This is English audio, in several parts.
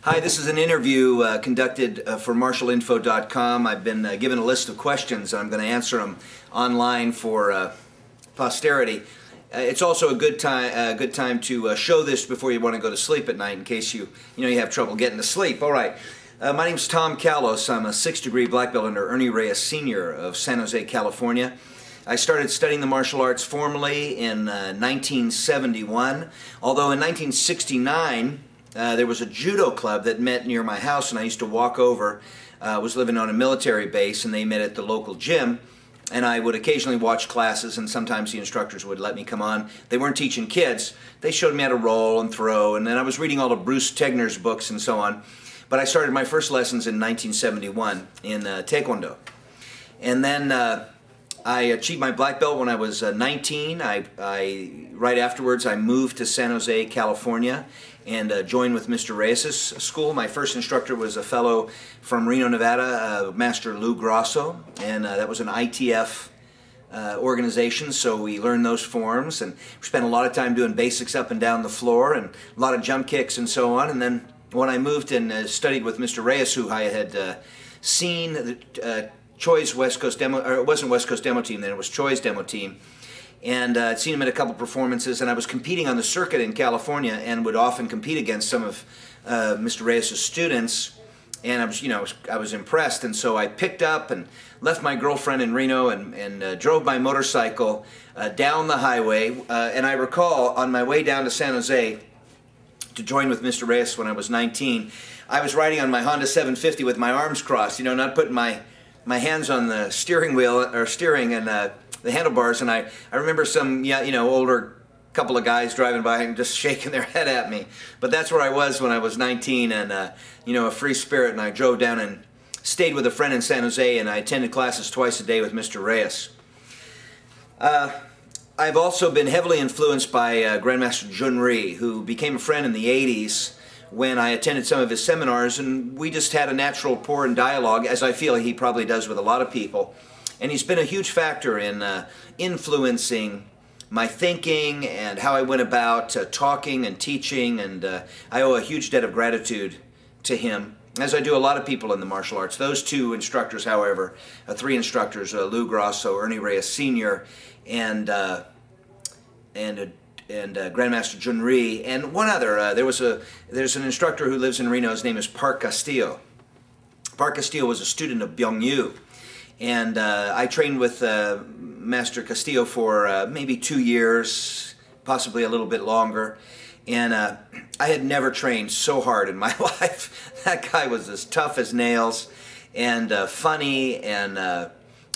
Hi, this is an interview conducted for martialinfo.com. I've been given a list of questions. I'm going to answer them online for posterity. It's also a good time to show this before you want to go to sleep at night, in case you have trouble getting to sleep. All right. My name is Tom Callos. I'm a 6th degree black belt under Ernie Reyes Sr. of San Jose, California. I started studying the martial arts formally in 1971, although in 1969 there was a judo club that met near my house, and I used to walk over. I was living on a military base, and they met at the local gym, and I would occasionally watch classes, and sometimes the instructors would let me come on. They weren't teaching kids. They showed me how to roll and throw, and then I was reading all of Bruce Tegner's books and so on. But I started my first lessons in 1971 in Taekwondo. And then I achieved my black belt when I was 19. Right afterwards, I moved to San Jose, California, and joined with Mr. Reyes' school. My first instructor was a fellow from Reno, Nevada, Master Lou Grosso, and that was an ITF organization, so we learned those forms, and we spent a lot of time doing basics up and down the floor, and a lot of jump kicks and so on. And then when I moved and studied with Mr. Reyes, who I had seen the Choi's West Coast demo, or it wasn't West Coast demo team then, it was Choi's demo team, and I'd seen him at a couple performances, and I was competing on the circuit in California and would often compete against some of Mr. Reyes' students, and I was impressed, and so I picked up and left my girlfriend in Reno and drove my motorcycle down the highway, and I recall on my way down to San Jose to join with Mr. Reyes when I was 19, I was riding on my Honda 750 with my arms crossed, not putting my hands on the steering wheel or steering and the handlebars, and I remember some older couple of guys driving by and just shaking their head at me. But that's where I was when I was 19, and a free spirit, and I drove down and stayed with a friend in San Jose, and I attended classes twice a day with Mr. Reyes. I've also been heavily influenced by Grandmaster Junri, who became a friend in the 80s when I attended some of his seminars, and we just had a natural rapport and dialogue, as I feel he probably does with a lot of people. And he's been a huge factor in influencing my thinking and how I went about talking and teaching, and I owe a huge debt of gratitude to him, as I do a lot of people in the martial arts. Those two instructors, however, three instructors, Lou Grosso, Ernie Reyes Sr., and Grandmaster Junri, and one other. There's an instructor who lives in Reno. His name is Park Castillo. Park Castillo was a student of Byung-Yu, and I trained with Master Castillo for maybe 2 years, possibly a little bit longer. And I had never trained so hard in my life. That guy was as tough as nails and funny, and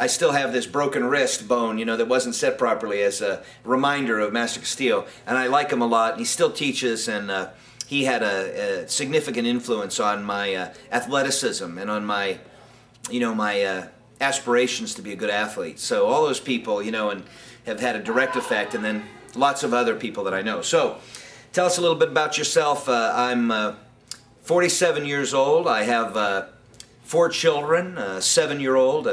I still have this broken wrist bone, that wasn't set properly, as a reminder of Master Castillo. And I like him a lot. He still teaches, and he had a significant influence on my athleticism and on my, my aspirations to be a good athlete. So all those people, and have had a direct effect, and then lots of other people that I know. So tell us a little bit about yourself. I'm 47 years old. I have 4 children, a 7-year-old,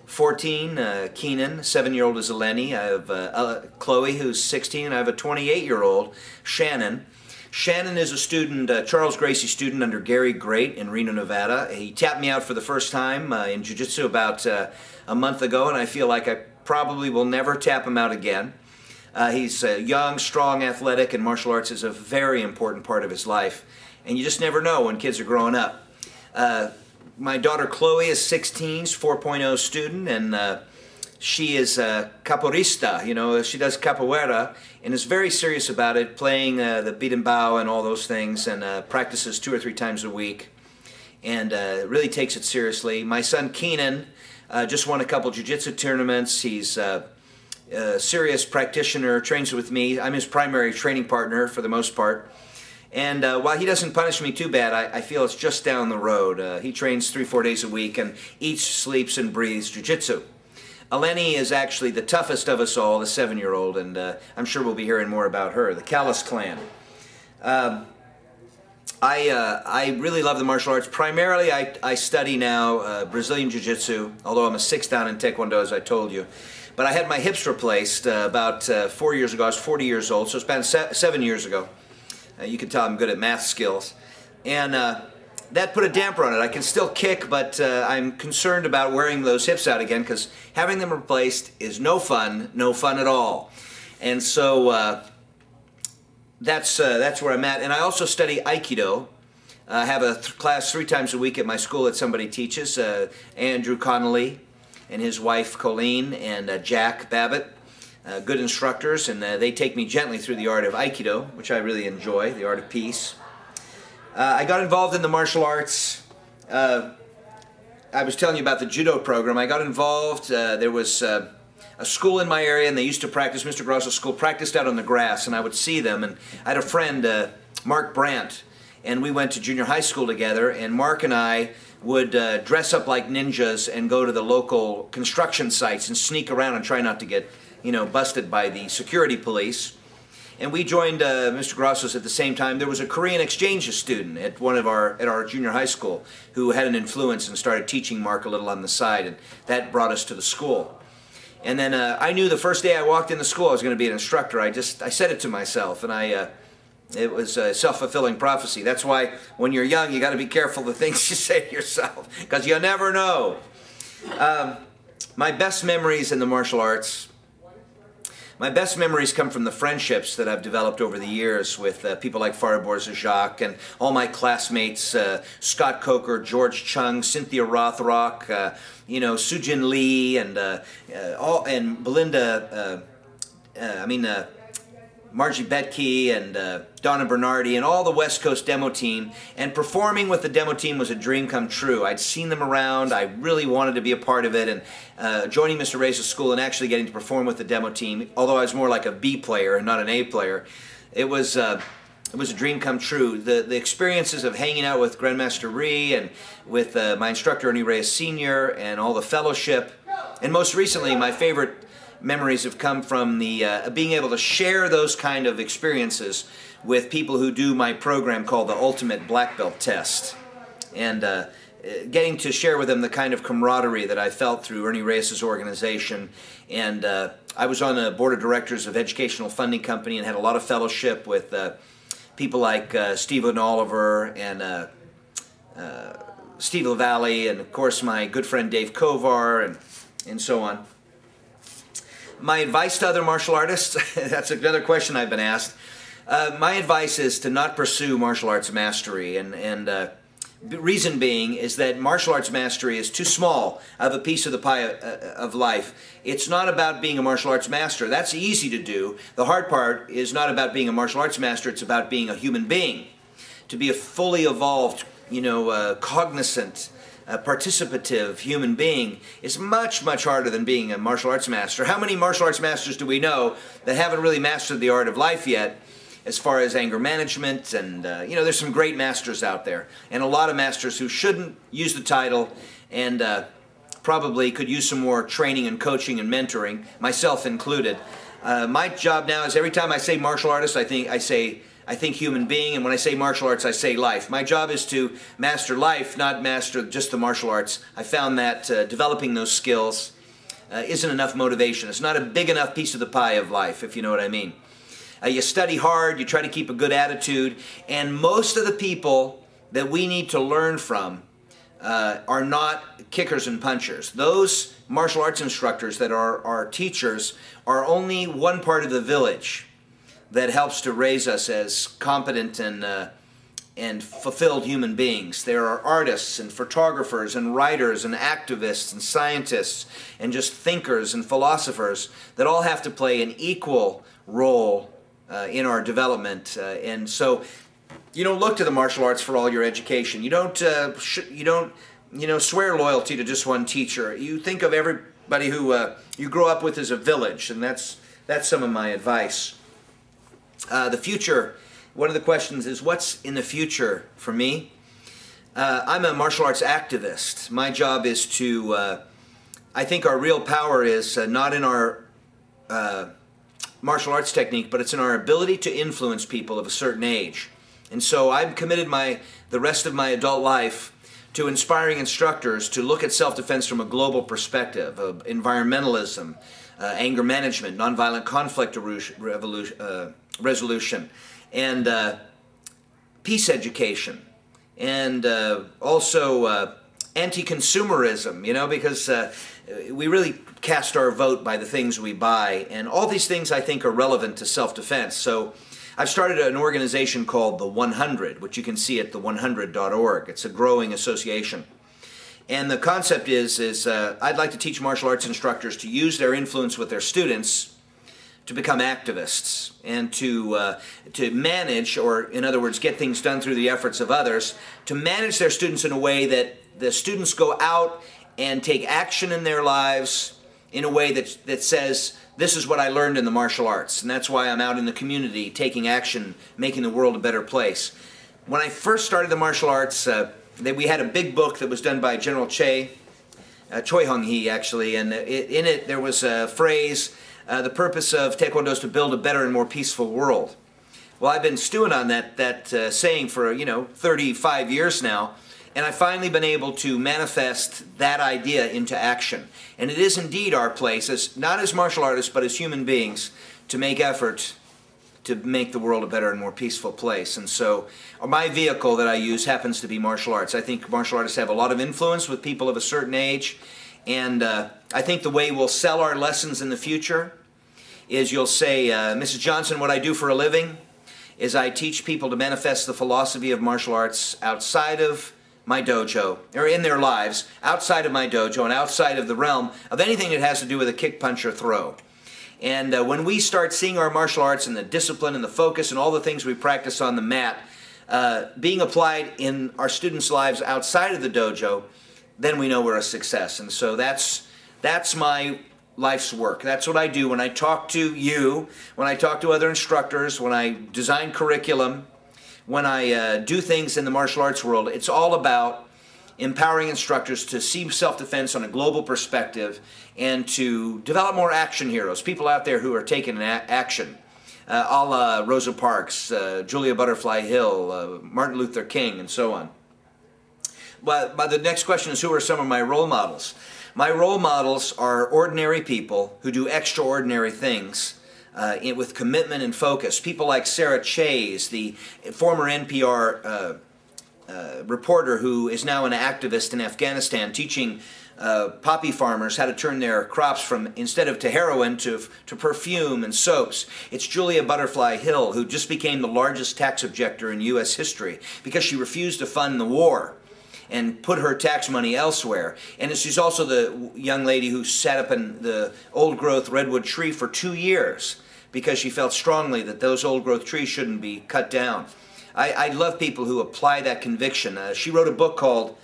14, Keenan, 7-year-old is Eleni. I have Chloe, who's 16, and I have a 28-year-old, Shannon. Shannon is a student, Charles Gracie student under Gary Great in Reno, Nevada. He tapped me out for the first time in jiu-jitsu about a month ago, and I feel like I probably will never tap him out again. He's young, strong, athletic, and martial arts is a very important part of his life. And you just never know when kids are growing up. My daughter Chloe is 16, she's 4.0 student, and she is a capoeirista, she does capoeira, and is very serious about it, playing the beat and bow and all those things, and practices 2 or 3 times a week, and really takes it seriously. My son Keenan just won a couple jiu-jitsu tournaments. He's a serious practitioner, trains with me. I'm his primary training partner for the most part. And while he doesn't punish me too bad, I feel it's just down the road. He trains 3-4 days a week and eats, sleeps, and breathes jiu-jitsu. Eleni is actually the toughest of us all, the 7-year-old, and I'm sure we'll be hearing more about her, the Callos clan. I really love the martial arts. Primarily, I study now Brazilian Jiu-Jitsu, although I'm a 6th down in Taekwondo, as I told you. But I had my hips replaced about 4 years ago. I was 40 years old, so it's been 7 years ago. You can tell I'm good at math skills. And that put a damper on it. I can still kick, but I'm concerned about wearing those hips out again because having them replaced is no fun at all. And so that's where I'm at. And I also study Aikido. I have a class 3 times a week at my school that somebody teaches, Andrew Connolly and his wife Colleen and Jack Babbitt, good instructors, and they take me gently through the art of Aikido, which I really enjoy, the art of peace. I got involved in the martial arts. I was telling you about the judo program. I got involved. There was a school in my area, and they used to practice. Mr. Grosso's school practiced out on the grass, and I would see them. And I had a friend, Mark Brandt, and we went to junior high school together. And Mark and I would dress up like ninjas and go to the local construction sites and sneak around and try not to get, busted by the security police. And we joined Mr. Grosso's at the same time. There was a Korean exchange student at our junior high school who had an influence and started teaching Mark a little on the side, and that brought us to the school. And then I knew the first day I walked into school I was going to be an instructor. I said it to myself, and it was a self-fulfilling prophecy. That's why when you're young you got to be careful the things you say to yourself, because you never know. My best memories in the martial arts. My best memories come from the friendships that I've developed over the years with people like Faribor Jacques and all my classmates, Scott Coker, George Chung, Cynthia Rothrock, Sujin Lee, and Belinda, Margie Betke and Donna Bernardi and all the West Coast demo team. And performing with the demo team was a dream come true. I'd seen them around. I really wanted to be a part of it. And joining Mr. Reyes' school and actually getting to perform with the demo team, although I was more like a B player and not an A player, it was a dream come true. The experiences of hanging out with Grandmaster Rhee and with my instructor Ernie Reyes Sr. and all the fellowship. And most recently, my favorite memories have come from the being able to share those kind of experiences with people who do my program called the Ultimate Black Belt Test, and getting to share with them the kind of camaraderie that I felt through Ernie Reyes' organization. And I was on the board of directors of Educational Funding Company and had a lot of fellowship with people like Stephen Oliver and Steve LaValle, and of course my good friend Dave Kovar, and so on. My advice to other martial artists, that's another question I've been asked. My advice is to not pursue martial arts mastery, and the reason being is that martial arts mastery is too small of a piece of the pie of life. It's not about being a martial arts master. That's easy to do. The hard part is not about being a martial arts master, it's about being a human being. To be a fully evolved, cognizant, participative human being is much, much harder than being a martial arts master. How many martial arts masters do we know that haven't really mastered the art of life yet, as far as anger management? And there's some great masters out there, and a lot of masters who shouldn't use the title and probably could use some more training and coaching and mentoring, myself included. My job now is every time I say martial artist, I think human being, and when I say martial arts, I say life. My job is to master life, not master just the martial arts. I found that developing those skills isn't enough motivation. It's not a big enough piece of the pie of life, if you know what I mean. You study hard, you try to keep a good attitude, and most of the people that we need to learn from are not kickers and punchers. Those martial arts instructors that are our teachers are only one part of the village that helps to raise us as competent and fulfilled human beings. There are artists and photographers and writers and activists and scientists and just thinkers and philosophers that all have to play an equal role in our development. And so you don't look to the martial arts for all your education. You don't swear loyalty to just one teacher. You think of everybody who you grow up with as a village, and that's some of my advice. The future, one of the questions is, what's in the future for me? I'm a martial arts activist. My job is to, I think our real power is not in our martial arts technique, but it's in our ability to influence people of a certain age. And so I've committed the rest of my adult life to inspiring instructors to look at self-defense from a global perspective, of environmentalism, anger management, nonviolent conflict resolution, and peace education. and also anti-consumerism, you know, because we really cast our vote by the things we buy, and all these things I think are relevant to self-defense. So I've started an organization called the 100, which you can see at the100.org. It's a growing association. And the concept is I'd like to teach martial arts instructors to use their influence with their students to become activists and to manage, or in other words, get things done through the efforts of others, to manage their students in a way that the students go out and take action in their lives in a way that says, this is what I learned in the martial arts, and that's why I'm out in the community taking action, making the world a better place. When I first started the martial arts, we had a big book that was done by General Choi Hung-hee actually, and in it there was a phrase, the purpose of Taekwondo is to build a better and more peaceful world. Well, I've been stewing on that saying for 35 years now, and I've finally been able to manifest that idea into action. And it is indeed our place, not as martial artists, but as human beings, to make effort to make the world a better and more peaceful place. And so my vehicle that I use happens to be martial arts. I think martial artists have a lot of influence with people of a certain age, and I think the way we'll sell our lessons in the future is you'll say, Mrs. Johnson, what I do for a living is I teach people to manifest the philosophy of martial arts outside of my dojo, or in their lives, outside of my dojo and outside of the realm of anything that has to do with a kick, punch, or throw. And when we start seeing our martial arts and the discipline and the focus and all the things we practice on the mat being applied in our students' lives outside of the dojo, then we know we're a success. And so that's my life's work. That's what I do when I talk to you, when I talk to other instructors, when I design curriculum, when I do things in the martial arts world. It's all about empowering instructors to see self-defense on a global perspective and to develop more action heroes, people out there who are taking action, a la Rosa Parks, Julia Butterfly Hill, Martin Luther King, and so on. But the next question is, who are some of my role models? My role models are ordinary people who do extraordinary things with commitment and focus. People like Sarah Chase, the former NPR reporter who is now an activist in Afghanistan, teaching poppy farmers how to turn their crops from, instead of to heroin, to perfume and soaps. It's Julia Butterfly Hill, who just became the largest tax objector in U.S. history because she refused to fund the war and put her tax money elsewhere. And she's also the young lady who sat up in the old-growth redwood tree for 2 years because she felt strongly that those old-growth trees shouldn't be cut down. I love people who apply that conviction. She wrote a book called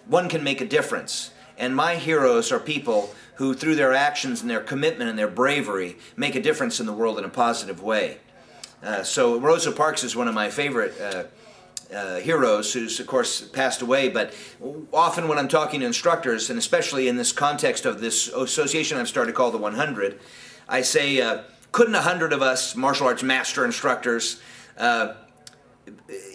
One Can Make a Difference. And my heroes are people who, through their actions and their commitment and their bravery, make a difference in the world in a positive way. So Rosa Parks is one of my favorite heroes, who's of course passed away, but often when I'm talking to instructors, and especially in this context of this association I've started called the 100, I say, couldn't 100 of us martial arts master instructors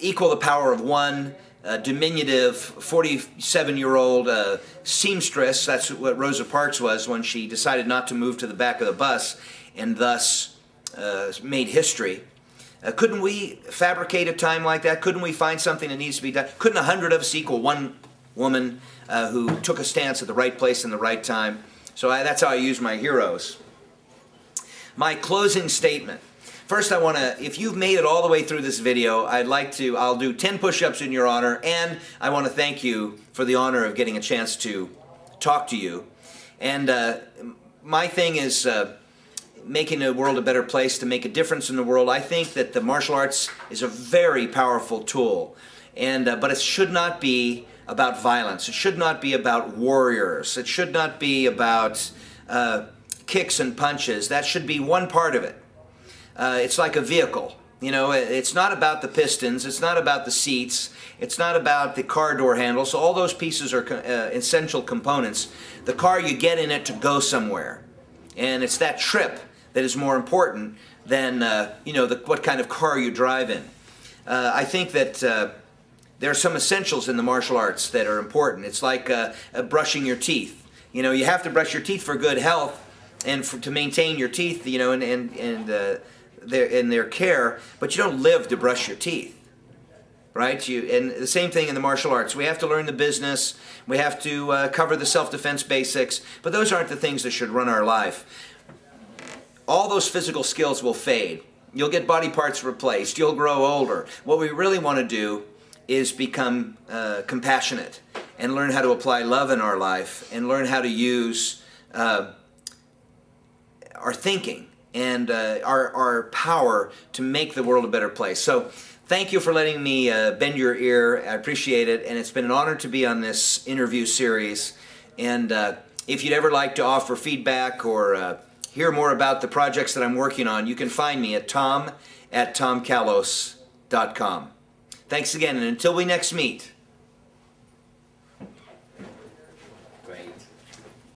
equal the power of one diminutive 47-year-old seamstress? That's what Rosa Parks was when she decided not to move to the back of the bus and thus made history. Couldn't we fabricate a time like that? Couldn't we find something that needs to be done? Couldn't 100 of us equal one woman who took a stance at the right place in the right time? So that's how I use my heroes. My closing statement. First, I want to, if you've made it all the way through this video, I'll do 10 push-ups in your honor, and I want to thank you for the honor of getting a chance to talk to you. And my thing is making the world a better place, to make a difference in the world. I think that the martial arts is a very powerful tool, and but it should not be about violence. It should not be about warriors. It should not be about kicks and punches. That should be one part of it. It's like a vehicle. You know, it's not about the pistons, it's not about the seats, it's not about the car door handles. All those pieces are essential components. The car, you get in it to go somewhere. And it's that trip that is more important than, you know, what kind of car you drive in. I think that there are some essentials in the martial arts that are important. It's like brushing your teeth. You know, you have to brush your teeth for good health and to maintain your teeth, you know, in their care, but you don't live to brush your teeth. right? And the same thing in the martial arts. We have to learn the business. We have to cover the self-defense basics. But those aren't the things that should run our life. All those physical skills will fade. You'll get body parts replaced. You'll grow older. What we really want to do is become compassionate and learn how to apply love in our life and learn how to use our thinking and our power to make the world a better place. So thank you for letting me bend your ear. I appreciate it, and it's been an honor to be on this interview series. And if you'd ever like to offer feedback or hear more about the projects that I'm working on, you can find me at tom@tomcallos.com. Thanks again, and until we next meet,